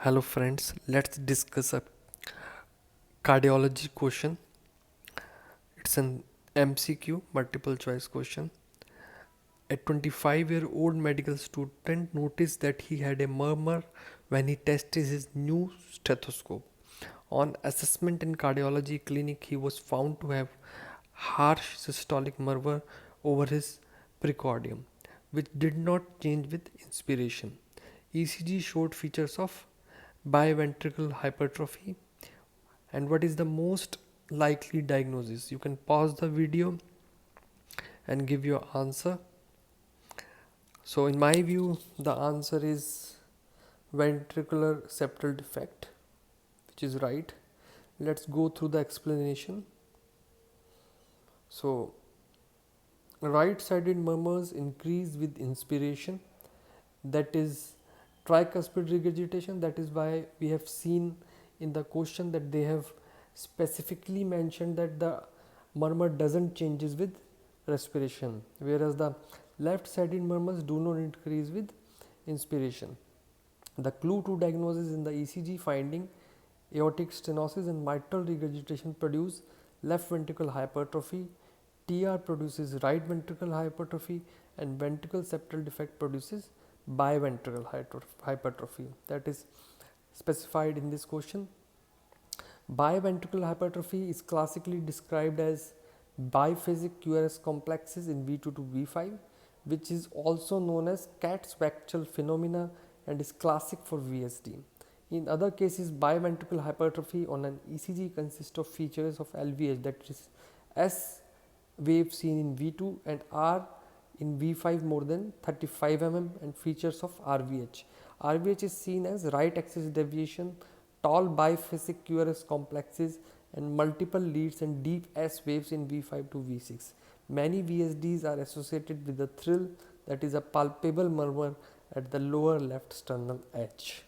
Hello friends, let's discuss a cardiology question. It's an MCQ, multiple choice question. A 25-year-old medical student noticed that he had a murmur when he tested his new stethoscope. On assessment in cardiology clinic, he was found to have harsh systolic murmur over his precordium, which did not change with inspiration. ECG showed features of biventricular hypertrophy. And what is the most likely diagnosis? You can pause the video and give your answer. So in my view, the answer is ventricular septal defect, which is right. Let's go through the explanation. So right-sided murmurs increase with inspiration, that is tricuspid regurgitation. That is why we have seen in the question that they have specifically mentioned that the murmur doesn't changes with respiration, whereas the left-sided murmurs do not increase with inspiration. The clue to diagnosis in the ECG finding aortic stenosis and mitral regurgitation produce left ventricular hypertrophy, TR produces right ventricular hypertrophy, and ventricular septal defect produces biventricular hypertrophy. That is specified in this question. Biventricular hypertrophy is classically described as biphasic QRS complexes in V2 to V5, which is also known as Katz-Wechsel phenomena and is classic for VSD. In other cases, biventricular hypertrophy on an ECG consists of features of LVH, that is S wave seen in V2 and R in V5 more than 35 mm, and features of RVH. RVH is seen as right axis deviation, tall biphasic QRS complexes, and multiple leads and deep S waves in V5 to V6. Many VSDs are associated with a thrill, that is a palpable murmur at the lower left sternal edge.